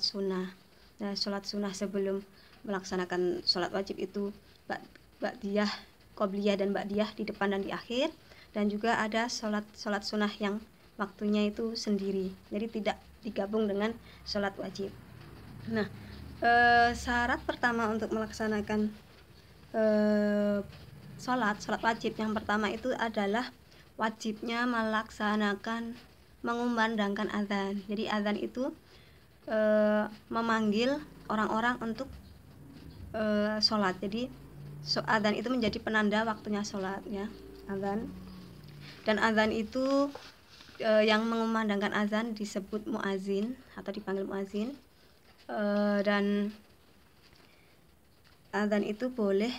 sunnah. Nah, sholat sunnah sebelum melaksanakan sholat wajib itu ba'diyah, qobliyah dan ba'diyah di depan dan di akhir. Dan juga ada sholat sunnah yang waktunya itu sendiri, jadi tidak digabung dengan sholat wajib. Nah, syarat pertama untuk melaksanakan sholat wajib yang pertama itu adalah wajibnya melaksanakan mengumandangkan azan. Jadi azan itu memanggil orang-orang untuk sholat. Jadi azan itu menjadi penanda waktunya sholat ya, azan. Dan azan itu yang mengumandangkan azan disebut muazin atau dipanggil muazin. Dan azan itu boleh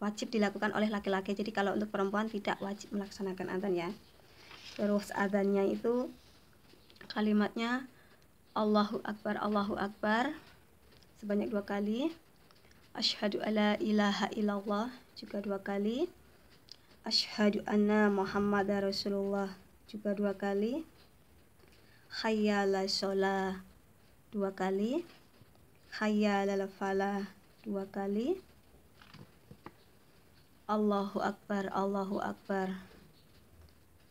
wajib dilakukan oleh laki-laki. Jadi kalau untuk perempuan tidak wajib melaksanakan azan ya. Terus azannya itu kalimatnya Allahu Akbar sebanyak 2 kali. Asyhadu alla ilaha illallah juga 2 kali. Asyhadu anna Muhammadar Rasulullah juga 2 kali. Hayya 'alas shalah 2 kali. Hayya 'alal falah 2 kali. Allahu Akbar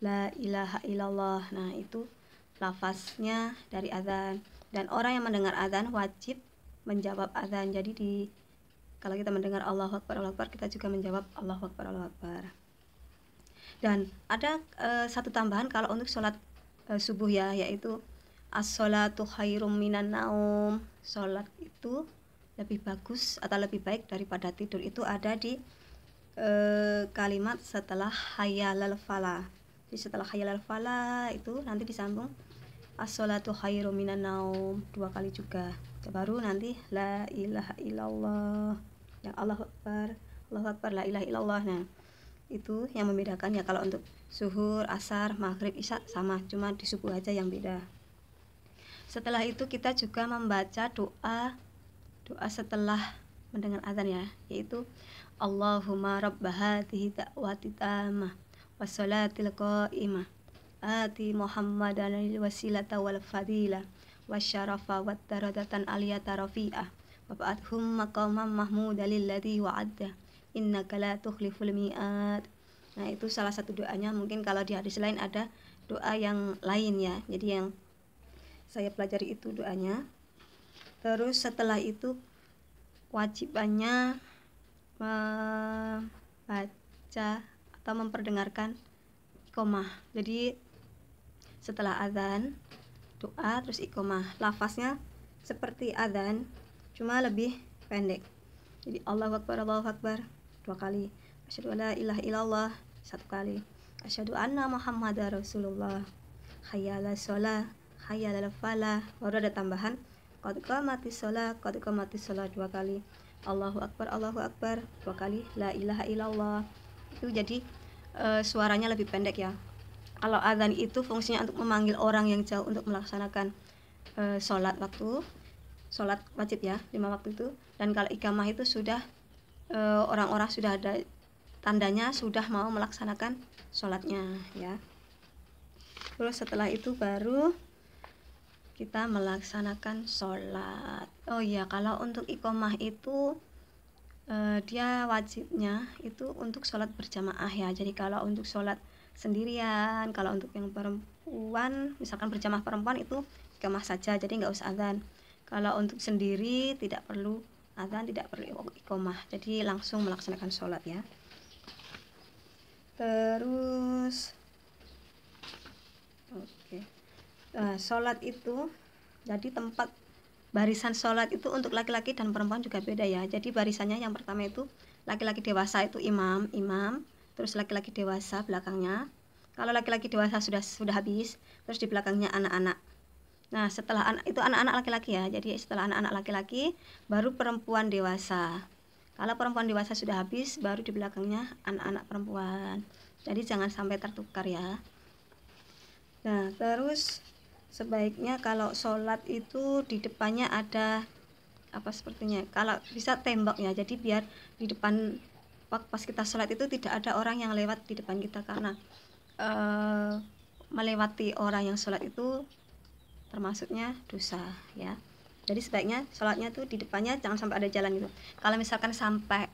la ilaha illallah. Nah, itu lafaznya dari azan. Dan orang yang mendengar azan wajib menjawab azan. Jadi kalau kita mendengar Allahu Akbar, kita juga menjawab Allahu Akbar. Dan ada satu tambahan kalau untuk sholat subuh ya, yaitu as-sholatu khairum minan naum. Sholat itu lebih bagus atau lebih baik daripada tidur. Itu ada di kalimat setelah hayya 'alal falah. Jadi setelah hayya 'alal falah itu nanti disambung as-sholatu khairum minan naum 2 kali juga. Baru nanti la ilaha illallah, yang Allahu Akbar la ilaha illallah. Nah, itu yang membedakan ya. Kalau untuk zuhur, asar, maghrib, isya sama, cuma di subuh aja yang beda. Setelah itu kita juga membaca doa setelah mendengar azan ya, yaitu Allahumma rabb hadhihi da'wati tammah wassalatil qa'imah ati Muhammadan wasilata wal fadilah wasyarafa wat darajatan aliyata rafi'ah wa ba'athum maqamam mahmuda lilladzi wa'adda innaka la tukhliful mi'ad. Nah, itu salah satu doanya. Mungkin kalau di hadis lain ada doa yang lain ya. Jadi yang saya pelajari itu doanya. Terus setelah itu wajibannya membaca atau memperdengarkan iqomah. Jadi setelah azan doa terus iqomah. Lafaznya seperti azan cuma lebih pendek. Jadi Allahu Akbar 2 kali. Asyhadu alla ilaha illallah 1 kali. Asyhadu anna Muhammadar Rasulullah. Hayya 'alas shalah, hayya 'alal falah. Baru ada tambahan qad qamatis shalah 2 kali. Allahu Akbar 2 kali. La ilaha illallah. Itu jadi suaranya lebih pendek ya. Kalau azan itu fungsinya untuk memanggil orang yang jauh untuk melaksanakan sholat wajib ya, 5 waktu itu. Dan kalau iqamah itu sudah orang-orang sudah ada tandanya sudah mau melaksanakan sholatnya ya. Terus setelah itu baru kita melaksanakan sholat. Oh iya, kalau untuk iqomah itu dia wajibnya itu untuk sholat berjamaah ya. Jadi kalau untuk sholat sendirian, kalau untuk yang perempuan, misalkan berjamaah perempuan itu iqomah saja, jadi nggak usah azan. Kalau untuk sendiri tidak perlu azan, tidak perlu iqomah, jadi langsung melaksanakan sholat ya. Terus sholat itu jadi tempat barisan sholat itu untuk laki-laki dan perempuan juga beda ya. Jadi barisannya yang pertama itu laki-laki dewasa itu imam, terus laki-laki dewasa belakangnya. Kalau laki-laki dewasa sudah habis, terus di belakangnya anak-anak. Nah, setelah itu anak-anak laki-laki ya. Jadi setelah anak-anak laki-laki baru perempuan dewasa. Kalau perempuan dewasa sudah habis, baru di belakangnya anak-anak perempuan. Jadi jangan sampai tertukar ya. Nah, terus sebaiknya kalau sholat itu di depannya ada apa sepertinya, kalau bisa tembok ya. Jadi biar di depan pas kita sholat itu tidak ada orang yang lewat di depan kita, karena melewati orang yang sholat itu termasuknya dosa ya. Jadi sebaiknya sholatnya tuh di depannya jangan sampai ada jalan gitu. Kalau misalkan sampai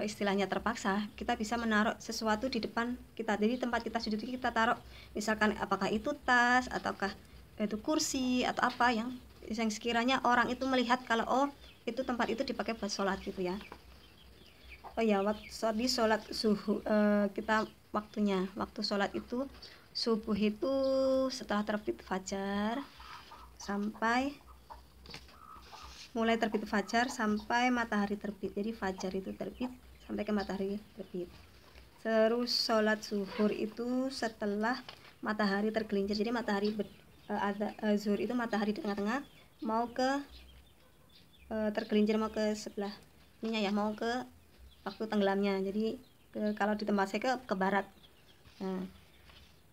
istilahnya terpaksa, kita bisa menaruh sesuatu di depan kita. Jadi tempat kita sujud kita taruh, misalkan apakah itu tas ataukah itu kursi atau apa yang sekiranya orang itu melihat kalau oh itu tempat itu dipakai buat sholat gitu ya. Oh ya, waktu sholat subuh kita waktu sholat itu subuh itu setelah terbit fajar sampai mulai terbit fajar sampai matahari terbit. Jadi fajar itu terbit sampai ke matahari terbit. Terus sholat zuhur itu setelah matahari tergelincir. Jadi matahari zuhur itu matahari di tengah-tengah mau ke tergelincir mau ke sebelah ininya ya, mau ke waktu tenggelamnya. Jadi kalau di tempat saya ke barat. Nah,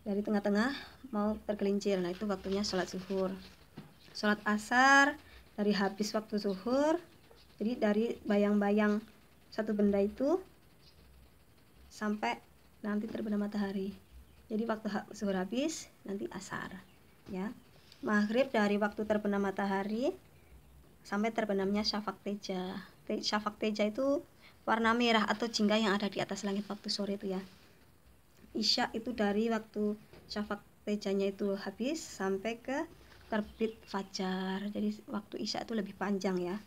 dari tengah-tengah mau tergelincir. Nah, itu waktunya sholat zuhur. Sholat asar dari habis waktu zuhur, jadi dari bayang-bayang satu benda itu sampai nanti terbenam matahari. Jadi waktu zuhur habis nanti asar ya. Maghrib dari waktu terbenam matahari sampai terbenamnya syafaq teja. Syafaq teja itu warna merah atau jingga yang ada di atas langit waktu sore itu ya. Isya itu dari waktu syafaq tejanya itu habis sampai ke terbit fajar. Jadi waktu isya itu lebih panjang ya.